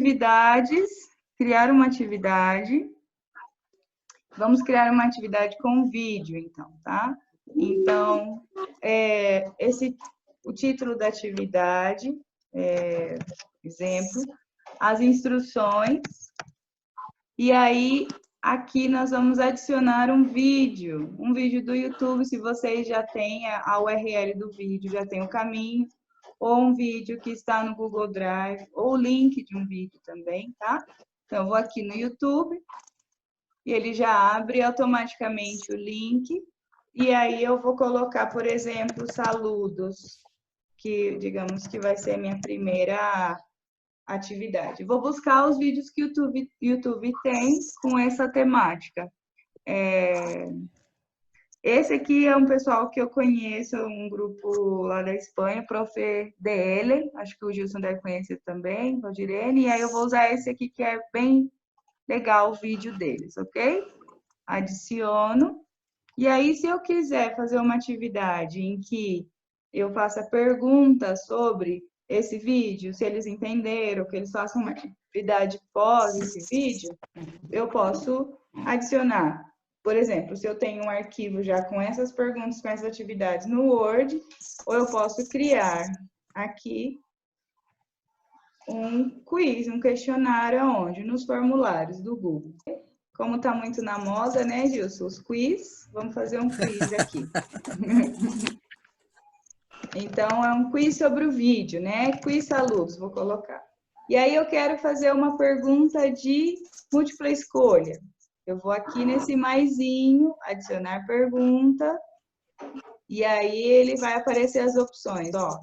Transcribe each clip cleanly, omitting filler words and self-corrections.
atividades, criar uma atividade. Vamos criar uma atividade com vídeo, então, tá? Então, o título da atividade, exemplo, as instruções, e aí, aqui nós vamos adicionar um vídeo do YouTube, se vocês já têm a URL do vídeo, já tem o caminho, ou um vídeo que está no Google Drive, ou o link de um vídeo também, tá? Então, eu vou aqui no YouTube, e ele já abre automaticamente o link, e aí eu vou colocar, por exemplo, saludos, que digamos que vai ser a minha primeira atividade. Vou buscar os vídeos que o YouTube tem com essa temática. Esse aqui é um pessoal que eu conheço, um grupo lá da Espanha, Prof. DL, acho que o Gilson deve conhecer também, Valdirene, e aí eu vou usar esse aqui que é bem legal o vídeo deles, ok? Adiciono. E aí, se eu quiser fazer uma atividade em que eu faça perguntas sobre esse vídeo, se eles entenderam, que eles façam uma atividade pós esse vídeo, eu posso adicionar. Por exemplo, se eu tenho um arquivo já com essas perguntas, com essas atividades no Word, ou eu posso criar aqui um quiz, um questionário onde? Nos formulários do Google. Como está muito na moda, né, Gilson? Os quiz, vamos fazer um quiz aqui. Então, é um quiz sobre o vídeo, né? Quiz saludos, vou colocar. E aí eu quero fazer uma pergunta de múltipla escolha. Eu vou aqui nesse maisinho, adicionar pergunta, e aí ele vai aparecer as opções, ó.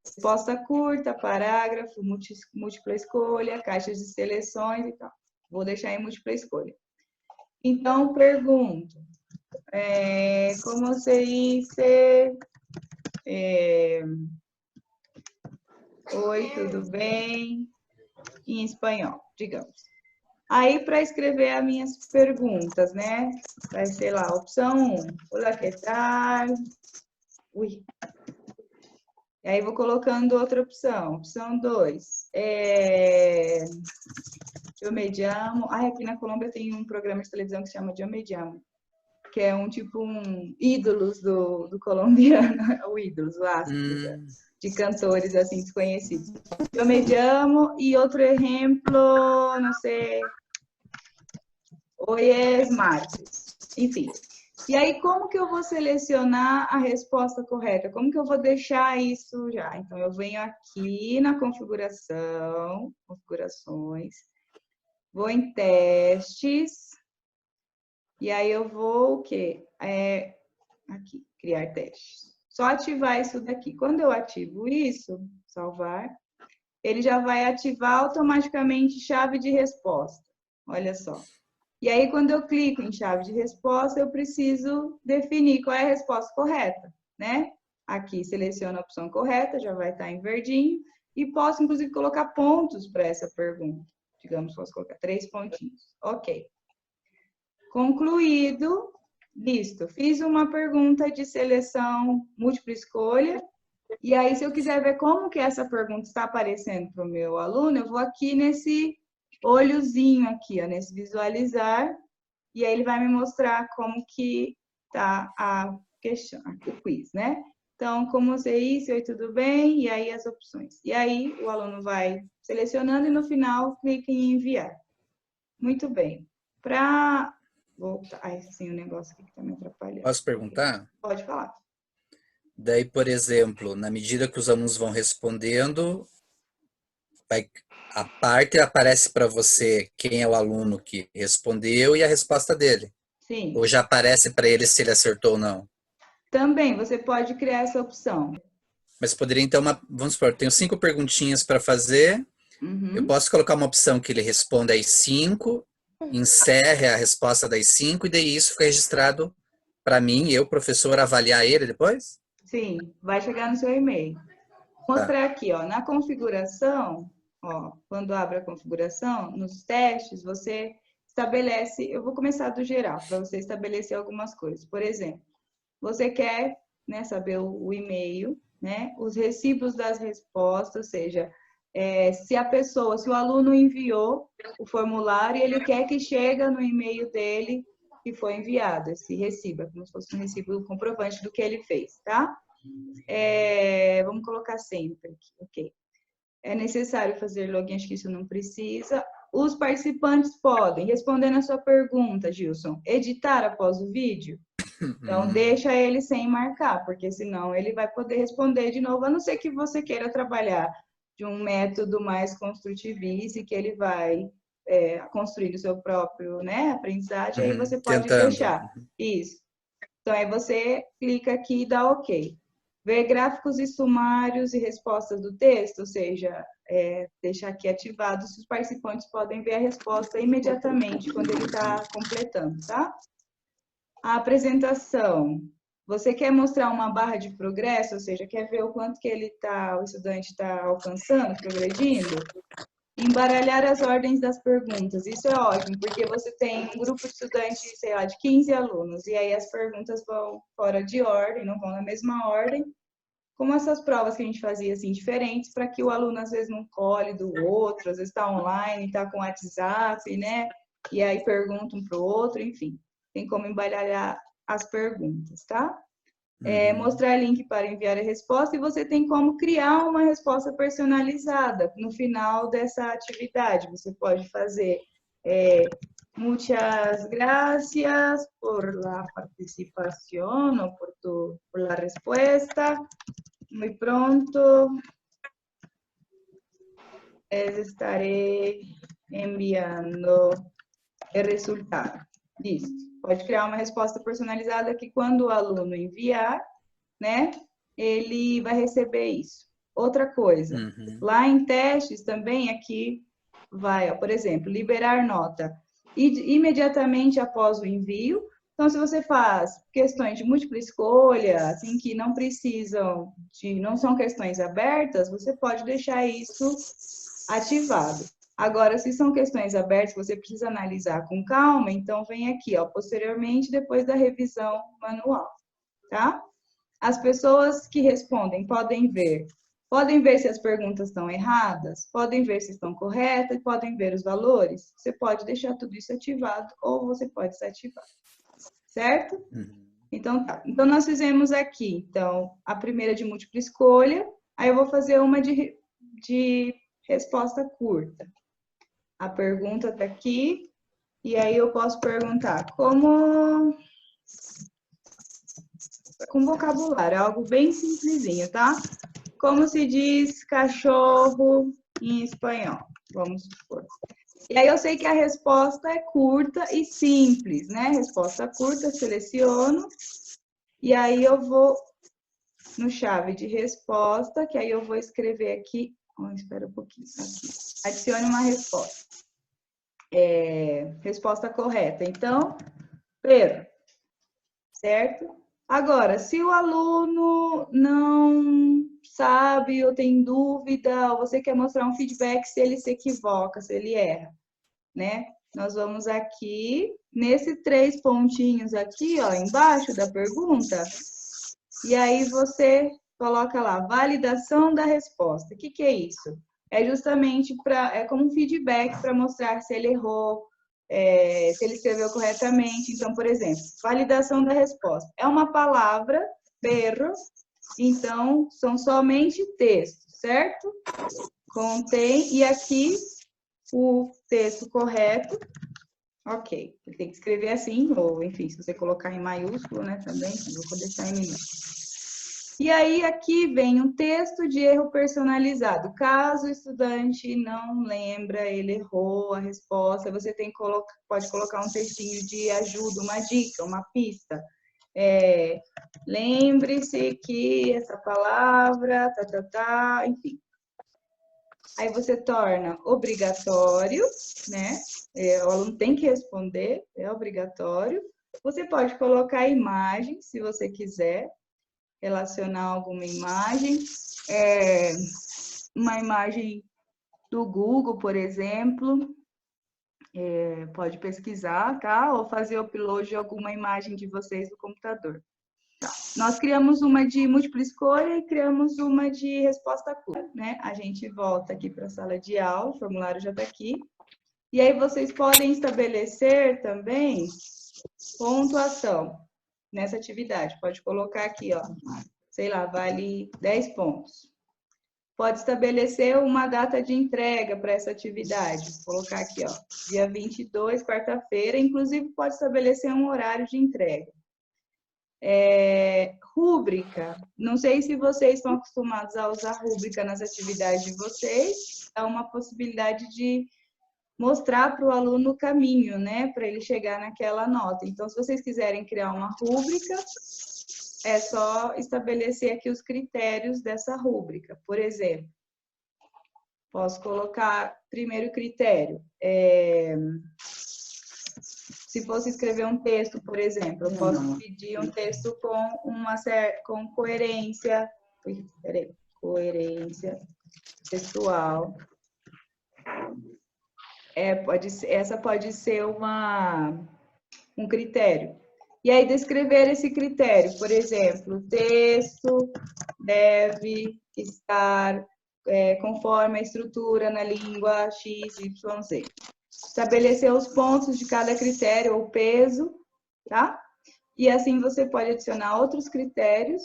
Resposta curta, parágrafo, múltipla escolha, caixas de seleções e tal. Vou deixar em múltipla escolha. Então, pergunto, como se dice... Oi, tudo bem? Em espanhol, digamos. Aí, para escrever as minhas perguntas, né? Vai ser lá, opção 1. Olá, que tal? Ui. E aí, vou colocando outra opção. Opção 2. Eu me chamo... aqui na Colômbia tem um programa de televisão que se chama Eu me chamo, que é um ídolos do colombiano, o ídolos, o Astros, de cantores assim desconhecidos. Eu me chamo, e outro exemplo, não sei, hoje é martes, enfim. E aí, como que eu vou selecionar a resposta correta? Como que eu vou deixar isso já? Então, eu venho aqui na configuração, configurações, vou em testes, e aí eu vou o quê? Aqui, criar testes. Só ativar isso daqui. Quando eu ativo isso, salvar, ele já vai ativar automaticamente chave de resposta. Olha só. E aí, quando eu clico em chave de resposta, eu preciso definir qual é a resposta correta, né? Aqui, seleciono a opção correta, já vai estar em verdinho, e posso, inclusive, colocar pontos para essa pergunta. Digamos, posso colocar 3 pontinhos. Ok. Concluído, listo. Fiz uma pergunta de seleção múltipla escolha, e aí, se eu quiser ver como que essa pergunta está aparecendo para o meu aluno, eu vou aqui nesse olhozinho aqui, ó, nesse visualizar, e aí ele vai me mostrar como que está a questão, o quiz, né? Então, como você disse, oi, tudo bem? E aí as opções. E aí o aluno vai selecionando e no final clica em enviar. Muito bem. Para voltar, sim, o negócio aqui que está me atrapalhando. Posso perguntar? Pode falar. Daí, por exemplo, na medida que os alunos vão respondendo, a parte aparece para você quem é o aluno que respondeu e a resposta dele. Sim. Ou já aparece para ele se ele acertou ou não? Também, você pode criar essa opção. Mas poderia, então, vamos supor, tenho 5 perguntinhas para fazer, eu posso colocar uma opção que ele responda as 5, encerre a resposta das 5, e daí isso fica registrado para mim, eu, professor, avaliar ele depois? Sim, vai chegar no seu e-mail. Vou mostrar aqui, ó, na configuração, ó, quando abre a configuração, nos testes, você estabelece, eu vou começar do geral, para você estabelecer algumas coisas. Por exemplo, você quer, né, saber o e-mail, né, os recibos das respostas, ou seja, se o aluno enviou o formulário e ele quer que chegue no e-mail dele que foi enviado, esse recibo, como se fosse um recibo comprovante do que ele fez, tá? Vamos colocar sempre aqui, ok. É necessário fazer login, acho que isso não precisa. Os participantes podem, respondendo a sua pergunta, Gilson, editar após o vídeo? Então, deixa ele sem marcar, porque senão ele vai poder responder de novo, a não ser que você queira trabalhar de um método mais construtivista e que ele vai construir o seu próprio, né, aprendizagem, aí você pode deixar. Isso. Então, aí você clica aqui e dá OK. Ver gráficos e sumários e respostas do texto, ou seja, deixar aqui ativado se os participantes podem ver a resposta imediatamente quando ele está completando, tá? A apresentação. Você quer mostrar uma barra de progresso, ou seja, quer ver o quanto que o estudante está alcançando, progredindo? Embaralhar as ordens das perguntas. Isso é ótimo, porque você tem um grupo de estudantes, sei lá, de 15 alunos, e aí as perguntas vão fora de ordem, não vão na mesma ordem, como essas provas que a gente fazia, assim, diferentes, para que o aluno, às vezes, não colhe do outro, às vezes está online, está com WhatsApp, né? E aí pergunta um para o outro, enfim. Tem como embaralhar as perguntas, tá? Mostrar link para enviar a resposta e você tem como criar uma resposta personalizada no final dessa atividade. Você pode fazer muchas gracias por la participación o por la respuesta. Muy pronto estaré enviando o resultado. Isso. Pode criar uma resposta personalizada que quando o aluno enviar, né, ele vai receber isso. Outra coisa, lá em testes também aqui vai, ó, por exemplo, liberar nota imediatamente após o envio. Então, se você faz questões de múltipla escolha, assim, que não precisam não são questões abertas, você pode deixar isso ativado. Agora, se são questões abertas, você precisa analisar com calma, então vem aqui, ó, posteriormente, depois da revisão manual, tá? As pessoas que respondem podem ver se as perguntas estão erradas, podem ver se estão corretas, podem ver os valores. Você pode deixar tudo isso ativado ou você pode desativar, certo? Então, tá. Então, nós fizemos aqui, então, a primeira de múltipla escolha, aí eu vou fazer uma de resposta curta. A pergunta está aqui, e aí eu posso perguntar como... Com vocabulário, algo bem simplesinho, tá? Como se diz cachorro em espanhol? Vamos supor. E aí eu sei que a resposta é curta e simples, né? Resposta curta, seleciono. E aí eu vou no chave de resposta, que aí eu vou escrever aqui... espera um pouquinho. Aqui. Adicione uma resposta. Resposta correta. Então, Pedro, certo? Agora, se o aluno não sabe ou tem dúvida, ou você quer mostrar um feedback se ele se equivoca, se ele erra, né? Nós vamos aqui, nesse 3 pontinhos aqui, ó, embaixo da pergunta, e aí você coloca lá, validação da resposta. O que é isso? É justamente como um feedback para mostrar se ele errou, se ele escreveu corretamente. Então, por exemplo, validação da resposta. É uma palavra, perro, então são somente textos, certo? Contém, e aqui o texto correto, ok. Ele tem que escrever assim, ou enfim, se você colocar em maiúsculo, né, também, eu vou deixar em minúsculo. E aí, aqui vem um texto de erro personalizado. Caso o estudante não lembra, ele errou a resposta, você pode colocar um textinho de ajuda, uma dica, uma pista. Lembre-se que essa palavra, enfim. Aí você torna obrigatório, né? O aluno tem que responder, é obrigatório. Você pode colocar imagem, se você quiser. Relacionar alguma imagem, uma imagem do Google, por exemplo, pode pesquisar, tá? Ou fazer o upload de alguma imagem de vocês do computador. Nós criamos uma de múltipla escolha e criamos uma de resposta curta, né? A gente volta aqui para a sala de aula, o formulário já está aqui. E aí vocês podem estabelecer também pontuação nessa atividade. Pode colocar aqui, ó, sei lá, vale 10 pontos. Pode estabelecer uma data de entrega para essa atividade. Vou colocar aqui, ó, dia 22, quarta-feira. Inclusive, pode estabelecer um horário de entrega. Rúbrica. Não sei se vocês estão acostumados a usar rúbrica nas atividades de vocês. É uma possibilidade de mostrar para o aluno o caminho, né? Para ele chegar naquela nota. Então, se vocês quiserem criar uma rúbrica, é só estabelecer aqui os critérios dessa rúbrica. Por exemplo, posso colocar primeiro critério. Se fosse escrever um texto, por exemplo, eu posso pedir um texto com coerência. Coerência textual. Essa pode ser um critério. E aí, descrever esse critério, por exemplo, o texto deve estar conforme a estrutura na língua X, Y, Z. Estabelecer os pontos de cada critério, ou peso, tá? E assim você pode adicionar outros critérios.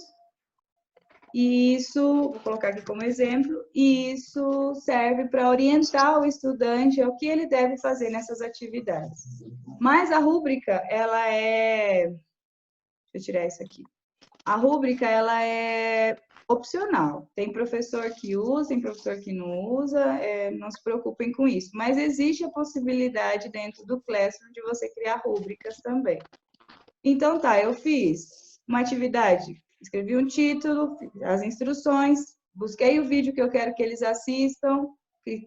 E isso, vou colocar aqui como exemplo, e isso serve para orientar o estudante ao que ele deve fazer nessas atividades. Mas a rúbrica, ela é... Deixa eu tirar isso aqui. A rúbrica, ela é opcional. Tem professor que usa, tem professor que não usa, não se preocupem com isso. Mas existe a possibilidade dentro do Classroom de você criar rúbricas também. Então tá, eu fiz uma atividade, escrevi um título, as instruções, busquei o vídeo que eu quero que eles assistam,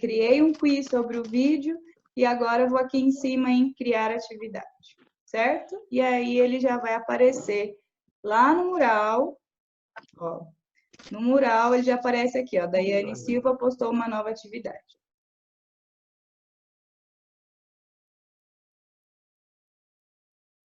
criei um quiz sobre o vídeo e agora eu vou aqui em cima em criar atividade, certo? E aí ele já vai aparecer lá no mural, ó. No mural ele já aparece aqui, ó, Daiane Silva postou uma nova atividade.